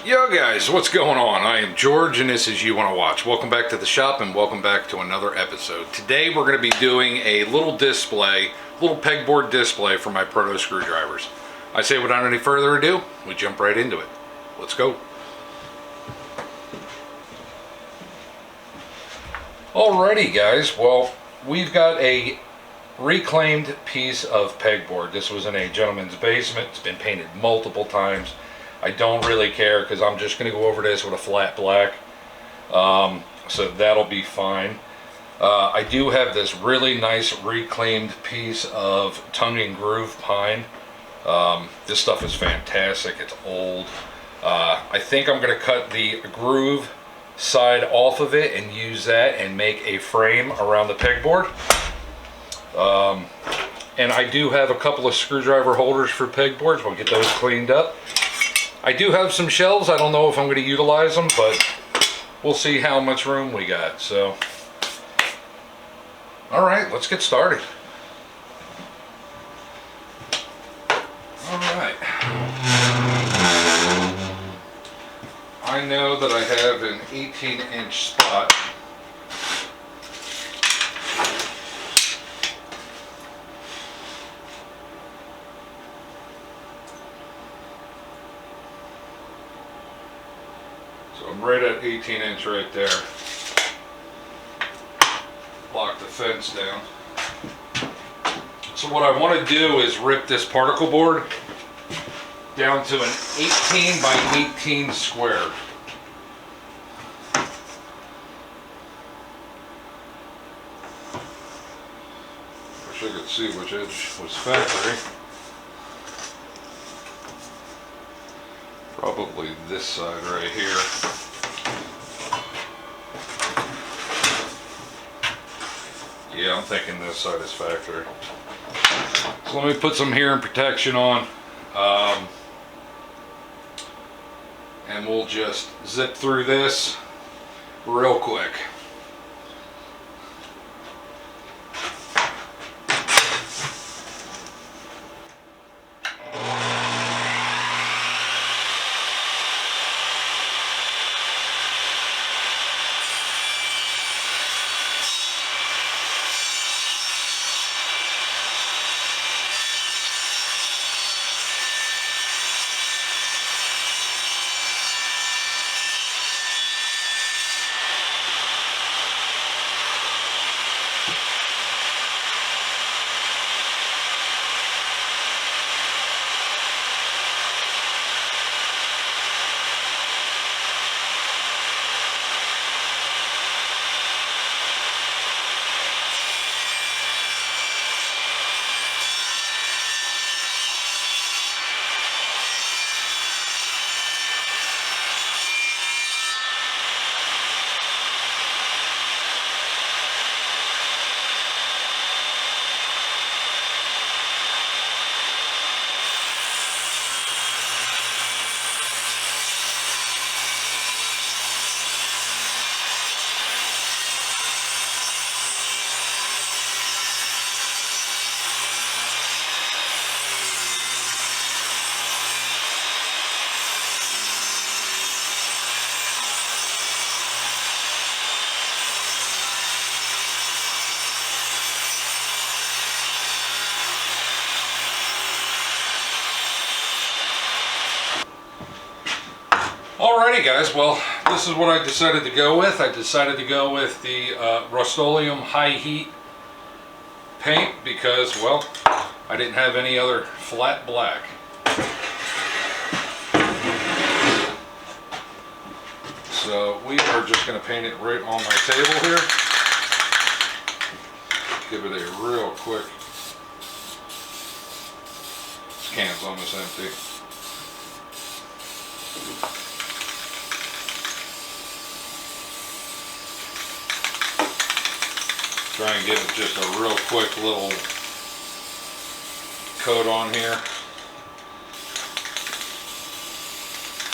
Yo guys, what's going on? I am George and this is You Wanna Watch. Welcome back to the shop and welcome back to another episode. Today we're going to be doing a little display, little pegboard display for my Proto screwdrivers. I say without any further ado, we jump right into it. Let's go. Alrighty guys, well we've got a reclaimed piece of pegboard. This was in a gentleman's basement. It's been painted multiple times. I don't really care because I'm just going to go over this with a flat black, so that'll be fine. I do have this really nice reclaimed piece of tongue and groove pine. This stuff is fantastic. It's old. I think I'm going to cut the groove side off of it and use that and make a frame around the pegboard. And I do have a couple of screwdriver holders for pegboards. We'll get those cleaned up. I do have some shelves. I don't know if I'm going to utilize them, but we'll see how much room we got. So, all right, let's get started. All right. I know that I have an 18-inch spot. I'm right at 18-inch right there. Lock the fence down. So what I want to do is rip this particle board down to an 18 by 18 square. Wish I could see which edge was factory. Probably this side right here. Yeah, I'm thinking this side is factory. So let me put some hearing protection on. And we'll just zip through this real quick. Alrighty guys, well this is what I decided to go with. I decided to go with the Rust-Oleum high heat paint because, well, I didn't have any other flat black. So we are just going to paint it right on my table here. Give it a real quick. This can's almost empty. Try and give it just a real quick little coat on here.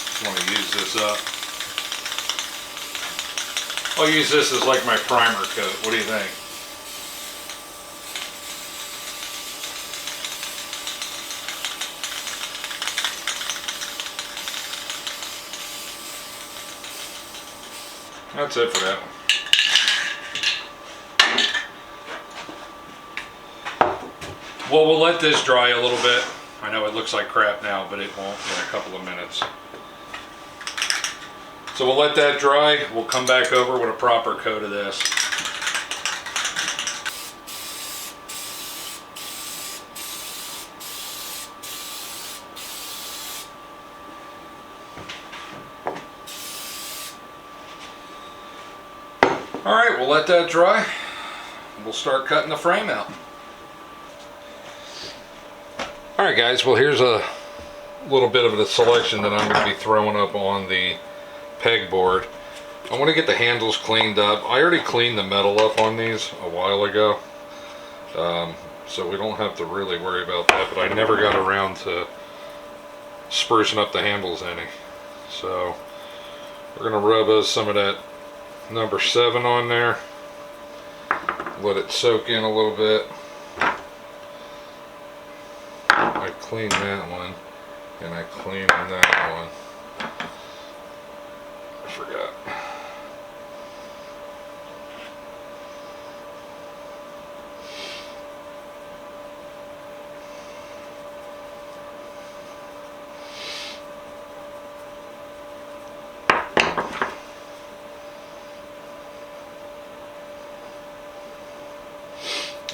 Just want to use this up. I'll use this as like my primer coat. What do you think? That's it for that one. Well, we'll let this dry a little bit. I know it looks like crap now, but it won't in a couple of minutes. So we'll let that dry. We'll come back over with a proper coat of this. All right, we'll let that dry. We'll start cutting the frame out. All right, guys, well, here's a little bit of the selection that I'm going to be throwing up on the pegboard. I want to get the handles cleaned up. I already cleaned the metal up on these a while ago, so we don't have to really worry about that, but I never got around to sprucing up the handles any. So we're going to rub some of that number 7 on there, let it soak in a little bit. I cleaned that one, and I cleaned that one. I forgot.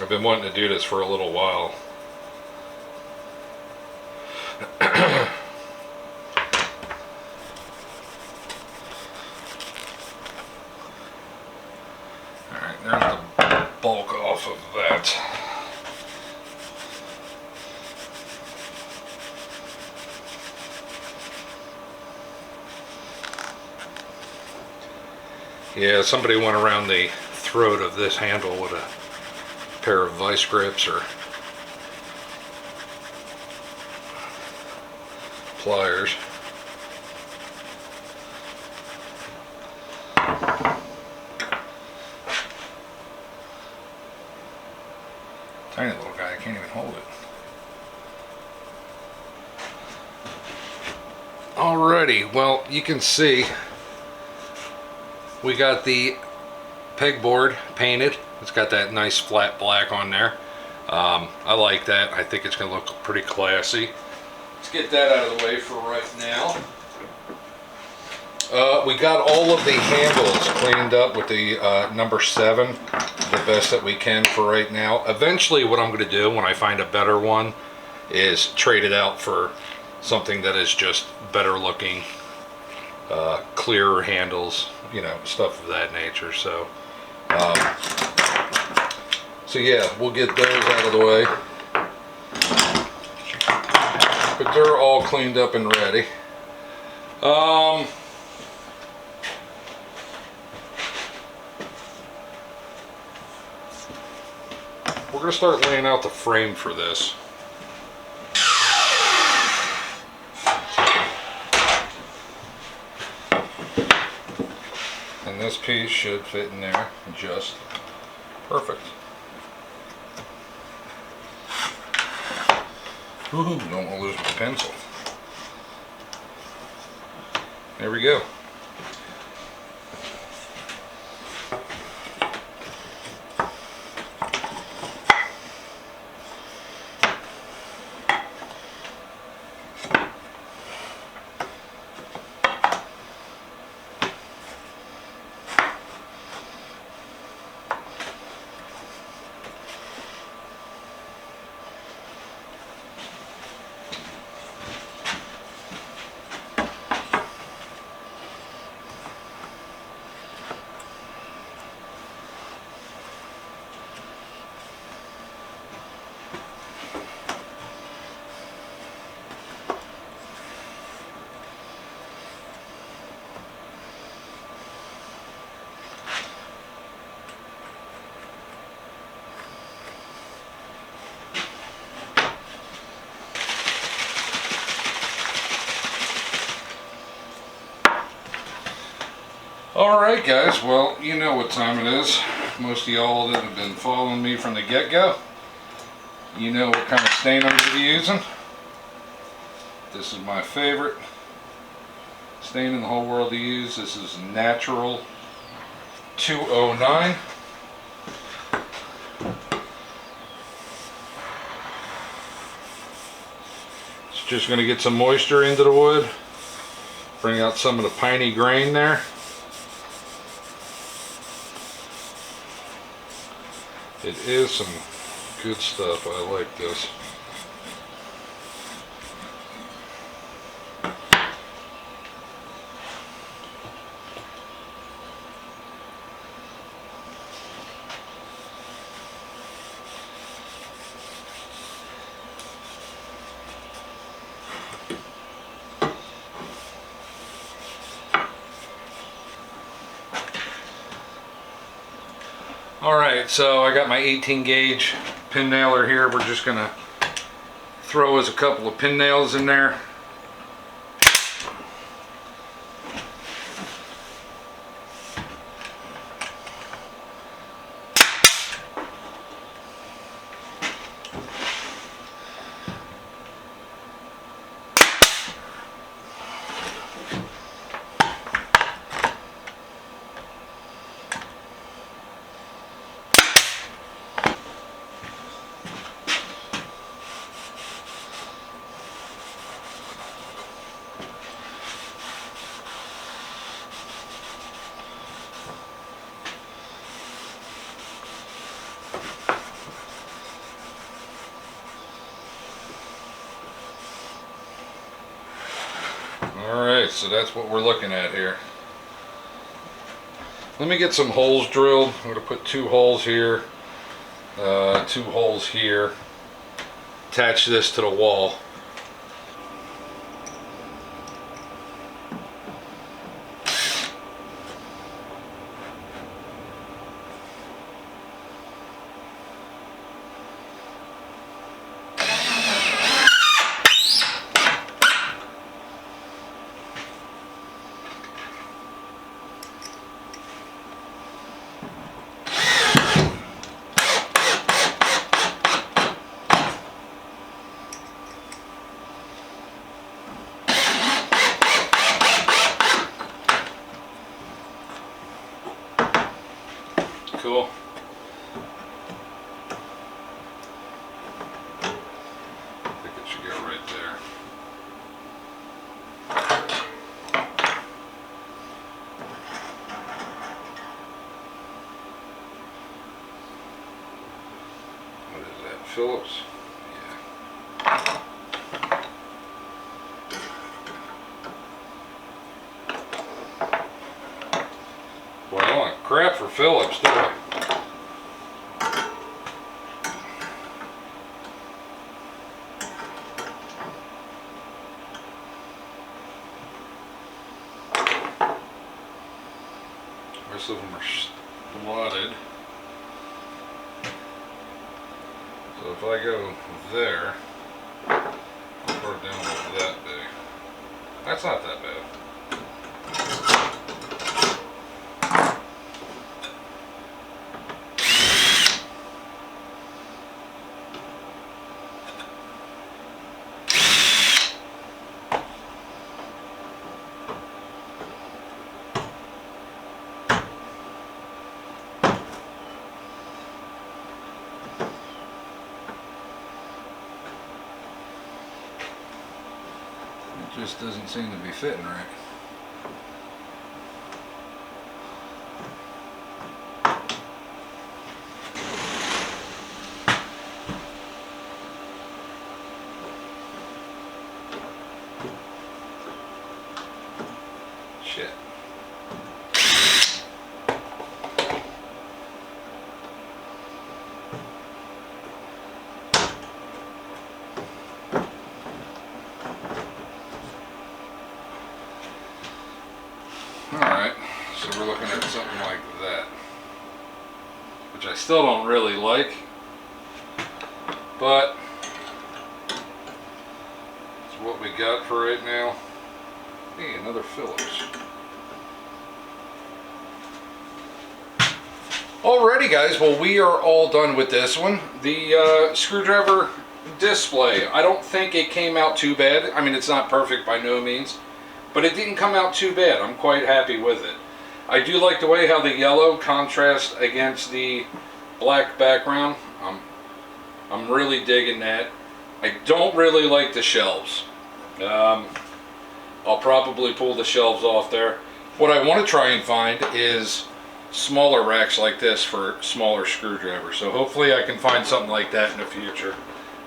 I've been wanting to do this for a little while. Alright, there's the bulk off of that. Yeah, somebody went around the throat of this handle with a pair of vice grips or pliers. Tiny little guy, I can't even hold it. Alrighty, well, you can see we got the pegboard painted. It's got that nice flat black on there. I like that. I think it's going to look pretty classy. Let's get that out of the way for right now. We got all of the handles cleaned up with the number 7, the best that we can for right now. Eventually what I'm going to do when I find a better one is trade it out for something that is just better looking, clearer handles, you know, stuff of that nature. So yeah, we'll get those out of the way. But they're all cleaned up and ready. We're going to start laying out the frame for this. And this piece should fit in there just perfect. Ooh, don't want to lose my pencil. There we go. Alright guys, well, you know what time it is. Most of y'all that have been following me from the get-go, you know what kind of stain I'm going to be using. This is my favorite stain in the whole world to use. This is natural 209. It's just going to get some moisture into the wood, bring out some of the piney grain there. It is some good stuff. I like this. Alright, so I got my 18 gauge pin nailer here. We're just going to throw us a couple of pin nails in there. Alright, so that's what we're looking at here. Let me get some holes drilled. I'm going to put 2 holes here, 2 holes here. Attach this to the wall. Cool. I think it should go right there. What is that, Phillips? Yeah. Boy, I don't want crap for Phillips, do I? The rest of them are slotted. So if I go there, I'll put it down about that big. That's not that bad. Just doesn't seem to be fitting right. Shit. Alright, so we're looking at something like that, which I still don't really like, but it's what we got for right now. Hey, another Phillips. Alrighty guys, well we are all done with this one. The screwdriver display, I don't think it came out too bad. I mean, it's not perfect by no means, but it didn't come out too bad. I'm quite happy with it. I do like the way how the yellow contrasts against the black background. I'm really digging that. I don't really like the shelves. I'll probably pull the shelves off there. What I want to try and find is smaller racks like this for smaller screwdrivers. So hopefully I can find something like that in the future.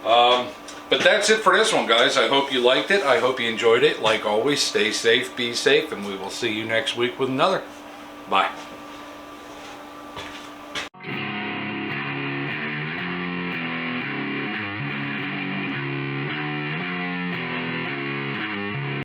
But that's it for this one, guys. I hope you liked it. I hope you enjoyed it. Like always, stay safe, be safe, and we will see you next week with another. Bye.